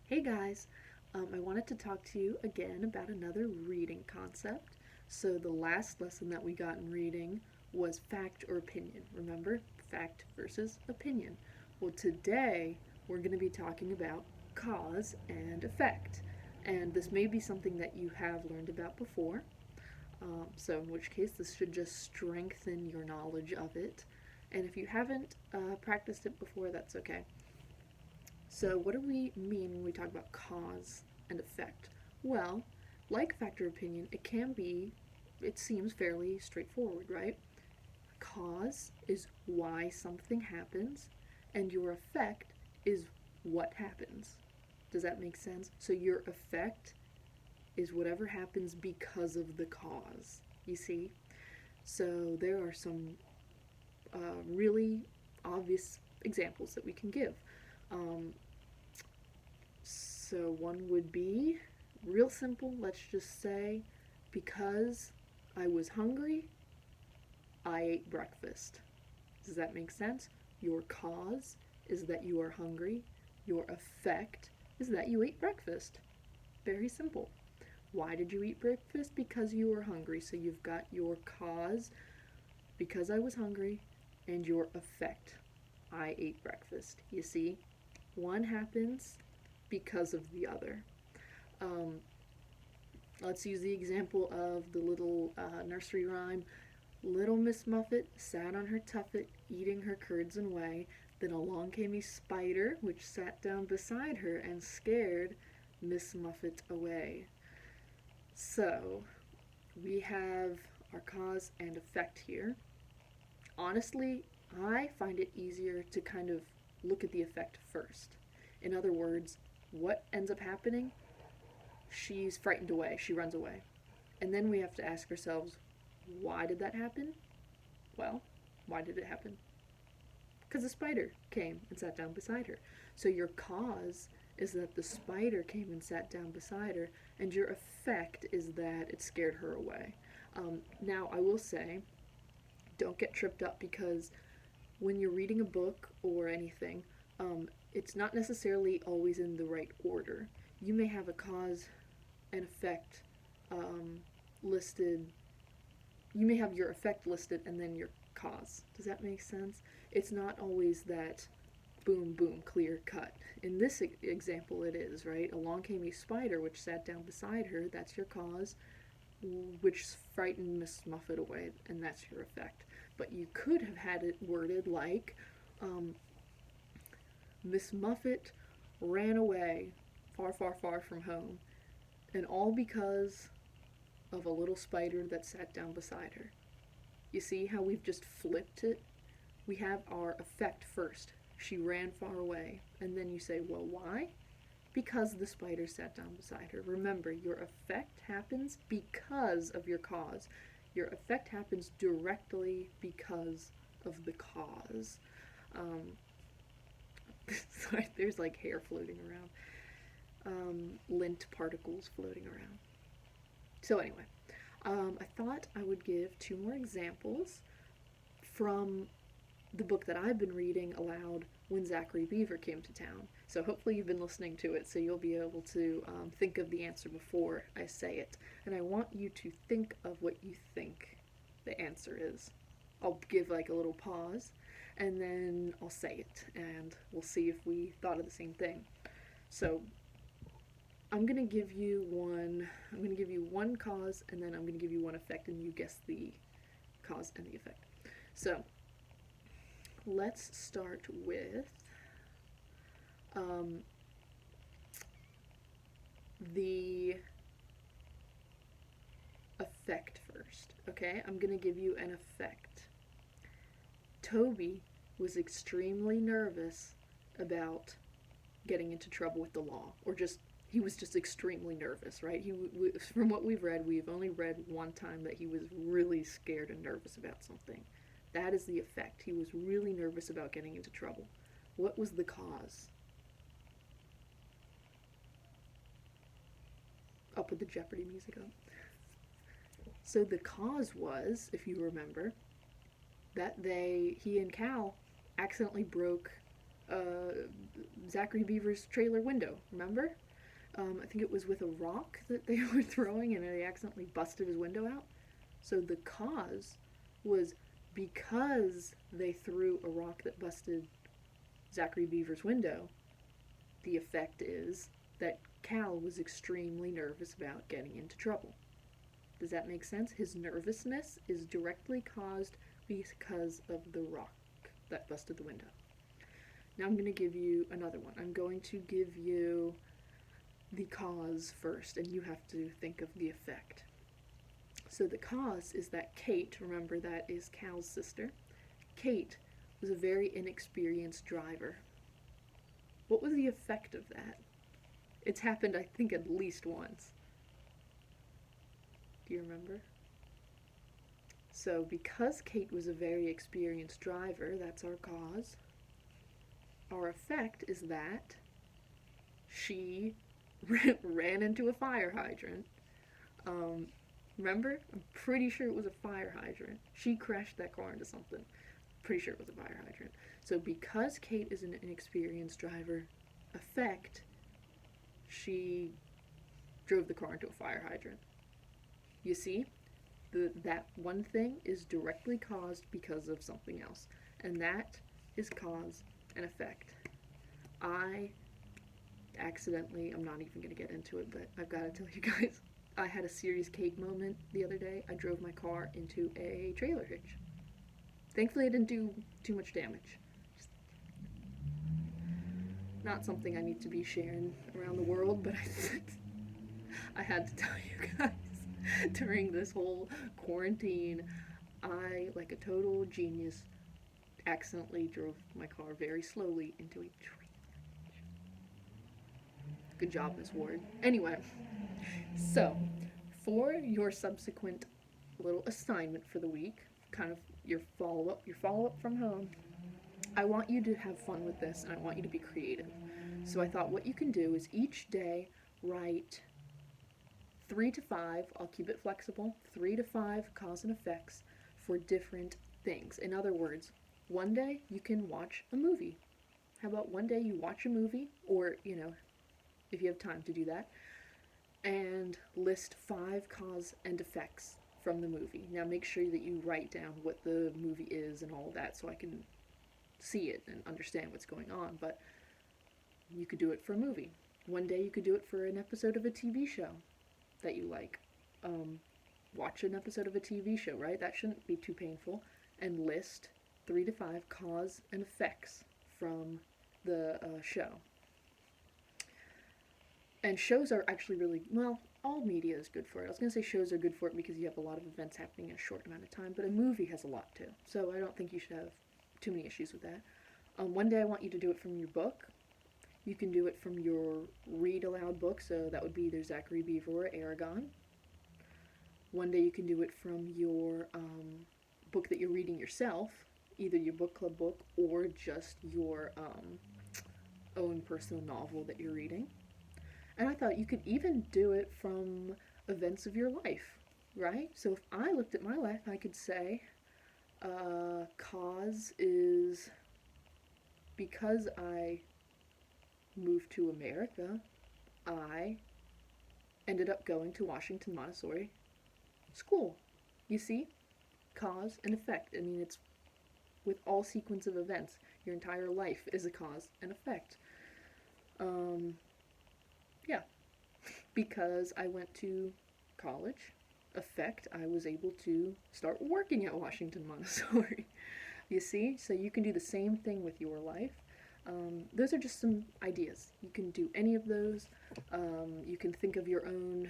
Hey guys, I wanted to talk to you again about another reading concept. So, the last lesson that we got in reading was fact or opinion. Remember? Fact versus opinion. Well, today we're going to be talking about cause and effect. And this may be something that you have learned about before. So, in which case, this should just strengthen your knowledge of it. And if you haven't practiced it before, that's okay. So, what do we mean when we talk about cause and effect? Well, like factor opinion, it seems fairly straightforward, right? Cause is why something happens, and your effect is what happens. Does that make sense? So, your effect is whatever happens because of the cause. You see? So, there are some really obvious examples that we can give. Um, So one would be real simple. Let's just say, because I was hungry, I ate breakfast. Does that make sense? Your cause is that you are hungry. Your effect is that you ate breakfast. Very simple. Why did you eat breakfast? Because you were hungry. So you've got your cause, because I was hungry, and your effect, I ate breakfast. You see? One happens because of the other. Um, let's use the example of the little nursery rhyme. Little Miss Muffet sat on her tuffet, eating her curds and whey. Then along came a spider, which sat down beside her and scared Miss Muffet away. So, we have our cause and effect here. Honestly, I find it easier to kind of look at the effect first. In other words, what ends up happening? She's frightened away, she runs away. And then we have to ask ourselves, why did that happen? Well, why did it happen? Because the spider came and sat down beside her. So your cause is that the spider came and sat down beside her, and your effect is that it scared her away. Now, I will say, don't get tripped up because when you're reading a book or anything, it's not necessarily always in the right order. You may have a cause and effect um, listed. You may have your effect listed and then your cause. Does that make sense? It's not always that boom, boom, clear cut. In this example, it is, right? Along came a spider which sat down beside her. That's your cause, which frightened Miss Muffet away, and that's your effect. But you could have had it worded like um, Miss Muffet ran away far, far, far from home, and all because of a little spider that sat down beside her. You see how we've just flipped it? We have our effect first. She ran far away. And then you say, well, why? Because the spider sat down beside her. Remember, your effect happens because of your cause. Your effect happens directly because of the cause. Um, Sorry, there's like hair floating around, lint particles floating around. So, anyway, I thought I would give two more examples from the book that I've been reading aloud when Zachary Beaver came to town. So hopefully you've been listening to it so you'll be able to think of the answer before I say it. And I want you to think of what you think the answer is. I'll give like a little pause and then I'll say it and we'll see if we thought of the same thing. So I'm going to give you one cause and then I'm going to give you one effect and you guess the cause and the effect. So let's start with um, the effect first. Okay, I'm gonna give you an effect. Toby was extremely nervous about getting into trouble with the law, or just he was just extremely nervous, right? From what we've read, we've only read one time that he was really scared and nervous about something. That is the effect. He was really nervous about getting into trouble. What was the cause? I'll put the Jeopardy music up. So the cause was, if you remember, that he and Cal accidentally broke Zachary Beaver's trailer window, remember? I think it was with a rock that they were throwing and they accidentally busted his window out. So the cause was because they threw a rock that busted Zachary Beaver's window. The effect is that Cal was extremely nervous about getting into trouble. Does that make sense? His nervousness is directly caused because of the rock that busted the window. Now I'm going to give you another one. I'm going to give you the cause first, and you have to think of the effect. So the cause is that Kate, remember that is Cal's sister, Kate was a very inexperienced driver. What was the effect of that? It's happened, I think, at least once. Do you remember? So because Kate was a very experienced driver, that's our cause. Our effect is that she ran into a fire hydrant. Remember? I'm pretty sure it was a fire hydrant. She crashed that car into something. Pretty sure it was a fire hydrant. So because Kate is an inexperienced driver, effect, she drove the car into a fire hydrant. You see? That one thing is directly caused because of something else. And that is cause and effect. I accidentally, I'm not even going to get into it, but I've got to tell you guys, I had a serious cake moment the other day. I drove my car into a trailer hitch. Thankfully, I didn't do too much damage. Just not something I need to be sharing around the world, but I had to tell you guys during this whole quarantine, I, like a total genius, accidentally drove my car very slowly into a tree. Good job, Miss Ward. Anyway, so for your subsequent little assignment for the week, kind of your follow-up from home, I want you to have fun with this and I want you to be creative. So I thought what you can do is each day write 3 to 5, I'll keep it flexible, 3 to 5 cause and effects for different things. In other words, one day you can watch a movie. How about one day you watch a movie, or, if you have time to do that, and list 5 cause and effects from the movie. Now make sure that you write down what the movie is and all that so I can see it and understand what's going on, but you could do it for a movie. One day you could do it for an episode of a TV show that you like. Watch an episode of a TV show, right? That shouldn't be too painful. And list 3 to 5 cause and effects from the show. And shows are actually really, well, all media is good for it. I was going to say shows are good for it because you have a lot of events happening in a short amount of time, but a movie has a lot too. So I don't think you should have too many issues with that. One day I want you to do it from your book. You can do it from your read aloud book, so that would be either Zachary Beaver or Aragon. One day you can do it from your book that you're reading yourself, either your book club book or just your own personal novel that you're reading. And I thought you could even do it from events of your life, right? So if I looked at my life, I could say, cause is because I moved to America, I ended up going to Washington Montessori School. You see? Cause and effect. I mean, it's with all sequence of events. Your entire life is a cause and effect. Yeah. Because I went to college, effect, I was able to start working at Washington Montessori. You see? So you can do the same thing with your life. Those are just some ideas. You can do any of those. You can think of your own,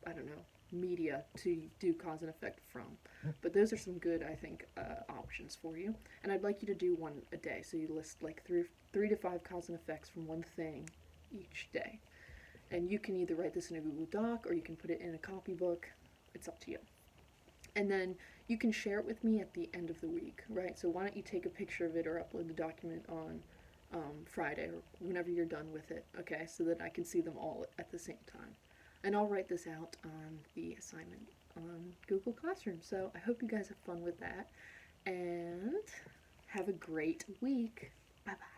I don't know, media to do cause and effect from. But those are some good, I think, options for you. And I'd like you to do one a day. So you list like three to 5 cause and effects from one thing each day. And you can either write this in a Google Doc or you can put it in a copybook. It's up to you. And then you can share it with me at the end of the week, right? So why don't you take a picture of it or upload the document on Friday or whenever you're done with it, okay? So that I can see them all at the same time. And I'll write this out on the assignment on Google Classroom. So I hope you guys have fun with that. And Have a great week. Bye bye.